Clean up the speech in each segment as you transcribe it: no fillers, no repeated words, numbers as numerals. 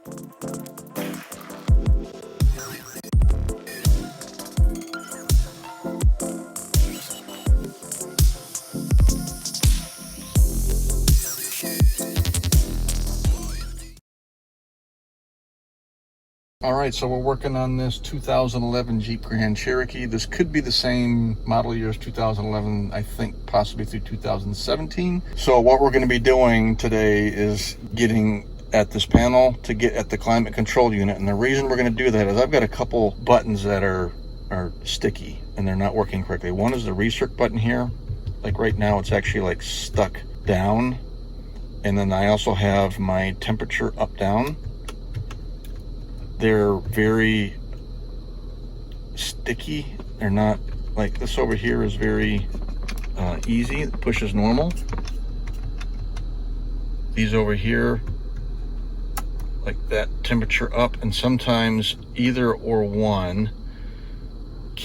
All right, so we're working on this 2011 Jeep Grand Cherokee. This could be the same model year as 2011, I think possibly through 2017. So what we're going to be doing today is getting at this panel to get at the climate control unit. And the reason we're going to do that is I've got a couple buttons that are sticky and they're not working correctly. One is the recirc button here. Like right now it's actually like stuck down. And then I also have my temperature up down. They're very sticky. They're not like this over here is very easy. It pushes normal. These over here, like that temperature up, and sometimes either or one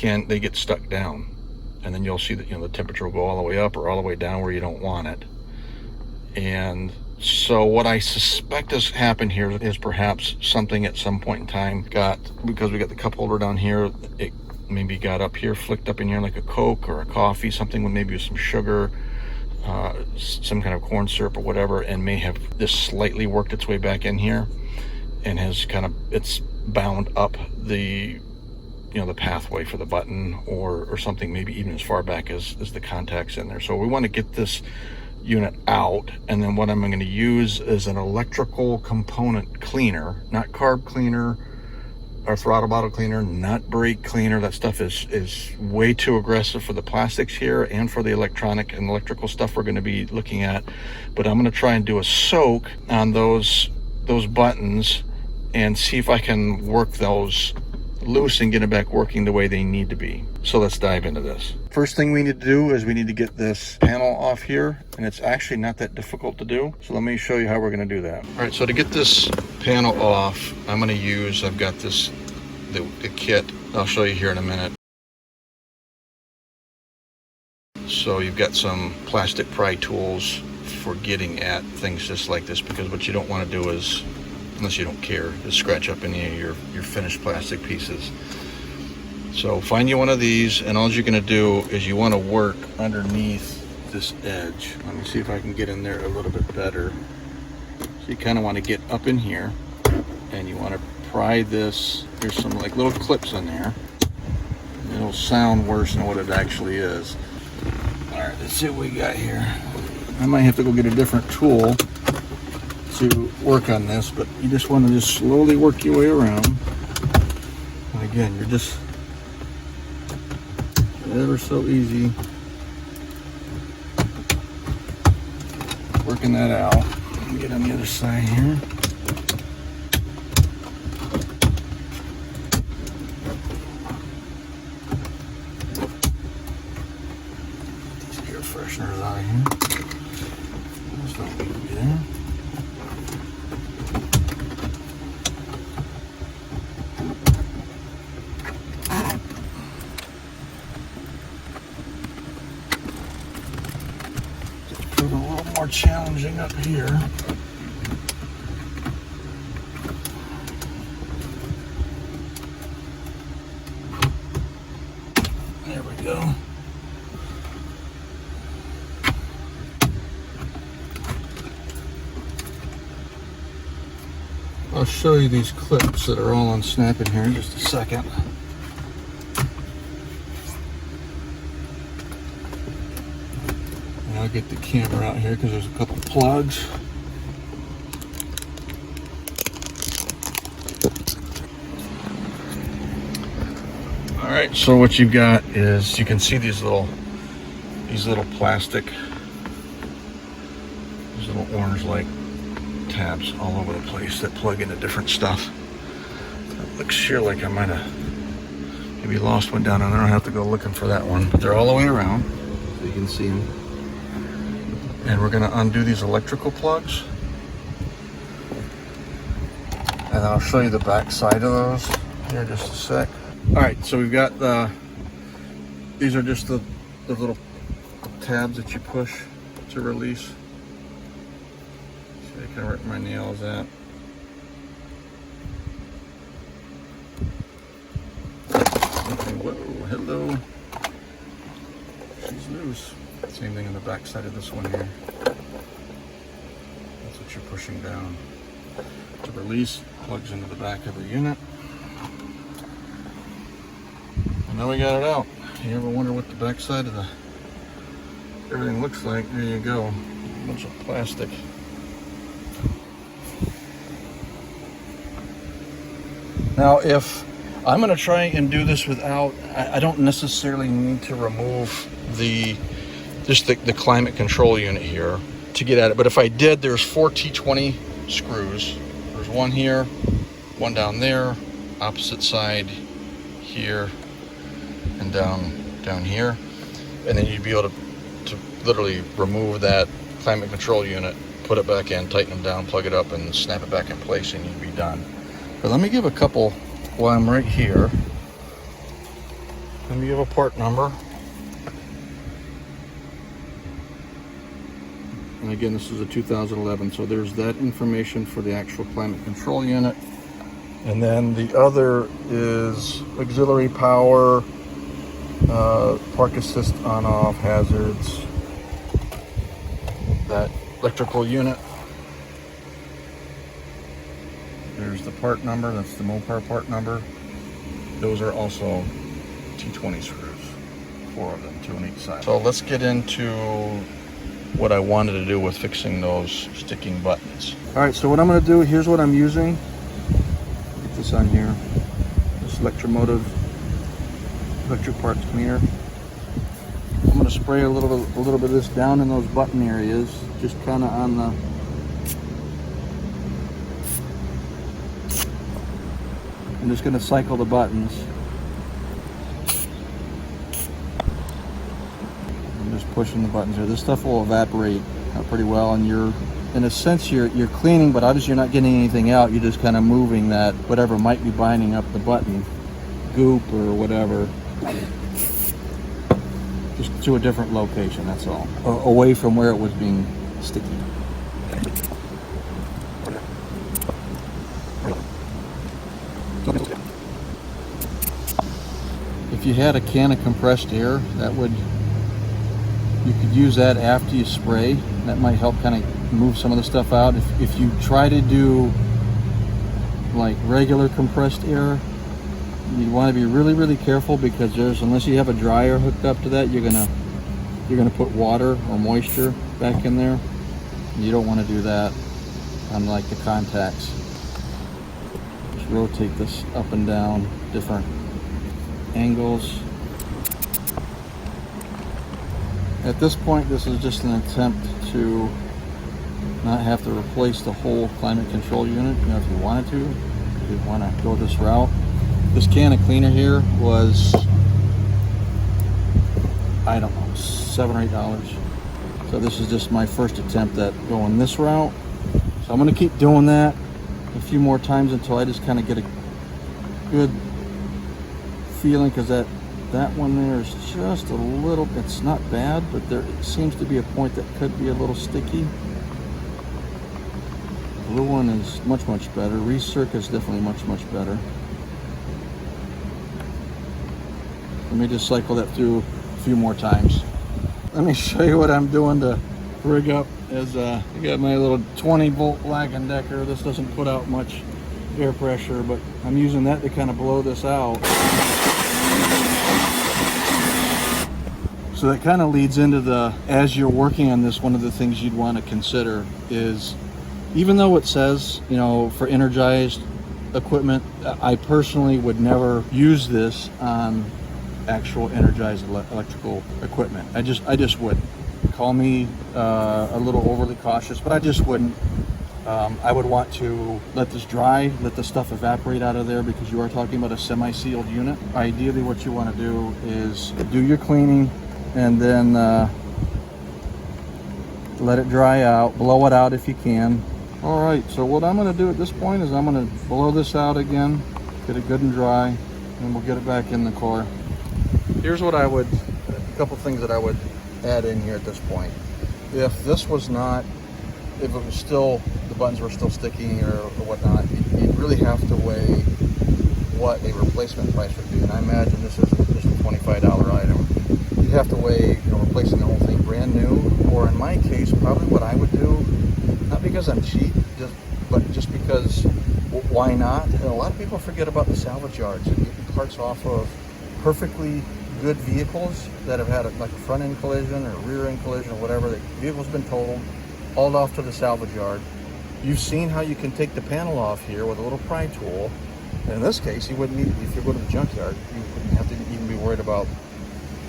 they get stuck down, and then you'll see that the temperature will go all the way up or all the way down where you don't want it. And so what I suspect has happened here is perhaps something at some point in time because we got the cup holder down here, it maybe got up here, flicked up in here like a Coke or a coffee, something with maybe some sugar, some kind of corn syrup or whatever, and may have just slightly worked its way back in here and has it's bound up the the pathway for the button or something, maybe even as far back as the contacts in there. So we want to get this unit out, and then what I'm going to use is an electrical component cleaner, not carb cleaner or throttle bottle cleaner, not brake cleaner. That stuff is way too aggressive for the plastics here and for the electronic and electrical stuff we're going to be looking at. But I'm going to try and do a soak on those buttons and see if I can work those loose and get it back working the way they need to be. So let's dive into this. First thing we need to do is we need to get this panel off here, and it's actually not that difficult to do. So let me show you how we're going to do that. All right, so to get this panel off, I've got the kit. I'll show you here in a minute. So you've got some plastic pry tools for getting at things just like this, because what you don't want to do is, unless you don't care, is scratch up any of your finished plastic pieces. So find you one of these, and all you're going to do is you want to work underneath this edge. Let me see if I can get in there a little bit better. So you kind of want to get up in here, and you want to pry this. There's some like little clips in there. It'll sound worse than what it actually is. All right, let's see what we got here. I might have to go get a different tool to work on this, but you just want to just slowly work your way around. And again, you're just ever so easy working that out. Let me get on the other side here. These air fresheners out of here. Those don't need to be there. More challenging up here. There we go. I'll show you these clips that are all unsnapping here in just a second. I'll get the camera out here because there's a couple plugs. All right, so what you've got is, you can see these little plastic, these little orange-like tabs all over the place that plug into different stuff. It looks here like I might have maybe lost one down, and I don't have to go looking for that one. But they're all the way around, so you can see them. And we're going to undo these electrical plugs, and then I'll show you the back side of those here in just a sec. All right, so we've got these are just the little tabs that you push to release. See, I kind of where my nail is at. Whoa, hello. She's loose. Same thing on the back side of this one here. That's what you're pushing down. The release plugs into the back of the unit. And now we got it out. You ever wonder what the back side of everything looks like? There you go. A bunch of plastic. Now, if I'm going to try and do this without, I don't necessarily need to remove just the climate control unit here to get at it. But if I did, there's 4 T20 screws. There's one here, one down there, opposite side here, and down here. And then you'd be able to literally remove that climate control unit, put it back in, tighten them down, plug it up, and snap it back in place, and you'd be done. But let me give a couple while I'm right here. Let me give a part number. And again, this is a 2011, so there's that information for the actual climate control unit. And then the other is auxiliary power, park assist on off, hazards, that electrical unit. There's the part number, that's the Mopar part number. Those are also T20 screws, 4 of them, 2 on each side. So let's get into what I wanted to do with fixing those sticking buttons. All right, so what I'm gonna do, here's what I'm using. Get this on here. This electromotive electric parts cleaner. I'm gonna spray a little bit of this down in those button areas, just kind of on the I'm just going to cycle the buttons. I'm just pushing the buttons here. This stuff will evaporate pretty well, and in a sense, you're cleaning, but obviously you're not getting anything out. You're just kind of moving that whatever might be binding up the button, goop or whatever, just to a different location. That's all, away from where it was being sticky. If you had a can of compressed air, you could use that after you spray. That might help kind of move some of the stuff out. If you try to do like regular compressed air, you want to be really careful, because unless you have a dryer hooked up to that, you're gonna put water or moisture back in there. You don't want to do that on like the contacts. Just rotate this up and down, different angles. At this point, this is just an attempt to not have to replace the whole climate control unit. You know, if you wanted to, if you want to go this route. This can of cleaner here was, I don't know, $7 or $8. So this is just my first attempt at going this route. So I'm going to keep doing that a few more times until I just kind of get a good feeling, because that one there is just a little, it's not bad, but there seems to be a point that could be a little sticky. The blue one is much better. Recirc is definitely much better. Let me just cycle that through a few more times. Let me show you what I'm doing to rig up. I got my little 20-volt Black & Decker. This doesn't put out much air pressure, but I'm using that to kind of blow this out. So that kind of leads into as you're working on this, one of the things you'd want to consider is, even though it says, you know, for energized equipment, I personally would never use this on actual energized electrical equipment. I just wouldn't. Call me a little overly cautious, but I just wouldn't. I would want to let this dry, let the stuff evaporate out of there, because you are talking about a semi-sealed unit. Ideally, what you want to do is do your cleaning and then let it dry out, blow it out if you can. All right, so what I'm going to do at this point is I'm going to blow this out again, get it good and dry, and we'll get it back in the car. Here's what a couple things that I would add in here at this point. If this was not, if it was still, the buttons were still sticky or whatnot, you'd really have to weigh what a replacement price would be. And I imagine this isn't just a $25 item. You'd have to weigh, replacing the whole thing brand new, or in my case, probably what I would do, not because I'm cheap, but just because, why not? And a lot of people forget about the salvage yards and getting parts off of perfectly good vehicles that have had like a front end collision or rear end collision or whatever. The vehicle's been totaled, hauled off to the salvage yard. You've seen how you can take the panel off here with a little pry tool. And in this case, you wouldn't need, if you go to the junkyard, you wouldn't have to even be worried about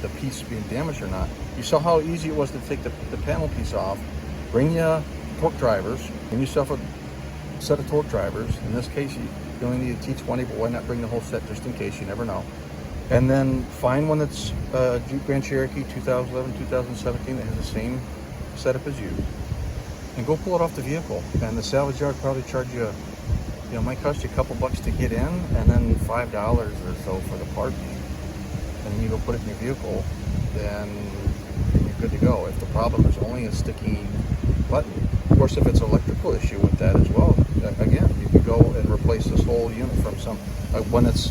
the piece being damaged or not. You saw how easy it was to take the panel piece off, bring you torque drivers, bring yourself a set of torque drivers. In this case, you only need a T20, but why not bring the whole set just in case? You never know. And then find one that's Jeep Grand Cherokee 2011, 2017 that has the same setup as you, and go pull it off the vehicle. And the salvage yard probably charge you, might cost you a couple bucks to get in, and then $5 or so for the parts. And then you go put it in your vehicle, then you're good to go. If the problem is only a sticky button, of course, if it's an electrical issue with that as well, again, you could go and replace this whole unit from when it's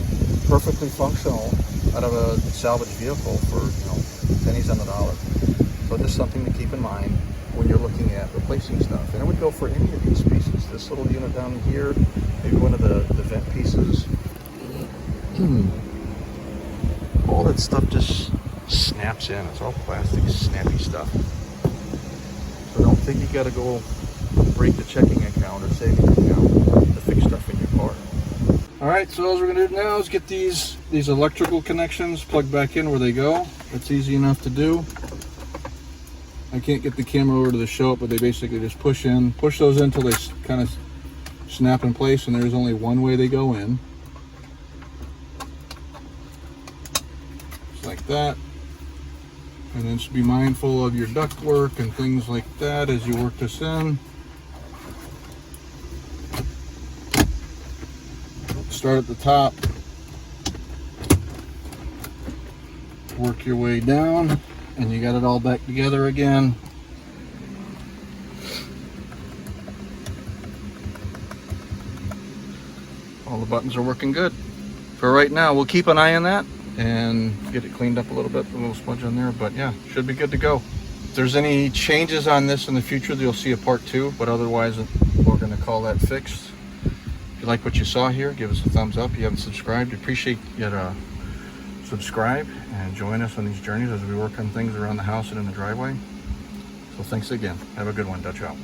perfectly functional out of a salvage vehicle for pennies on the dollar. So just something to keep in mind when you're looking at replacing stuff. And it would go for any of these pieces. This little unit down here, maybe one of the vent pieces. All that stuff just snaps in. It's all plastic, snappy stuff. So don't think you gotta go break the checking account or savings account to fix stuff in your car. All right, so all we're gonna do now is get these electrical connections plugged back in where they go. It's easy enough to do. I can't get the camera over to the show it, but they basically just push those in until they kind of snap in place, and there's only one way they go in. Just like that. And then just be mindful of your duct work and things like that as you work this in. Start at the top, work your way down, and you got it all back together again. All the buttons are working good. For right now, we'll keep an eye on that and get it cleaned up a little bit, a little smudge on there, but yeah, should be good to go. If there's any changes on this in the future, you'll see a part 2, but otherwise we're gonna call that fixed. If you like what you saw here, give us a thumbs up. If you haven't subscribed, we appreciate you to subscribe and join us on these journeys as we work on things around the house and in the driveway. So thanks again. Have a good one. Dutch out.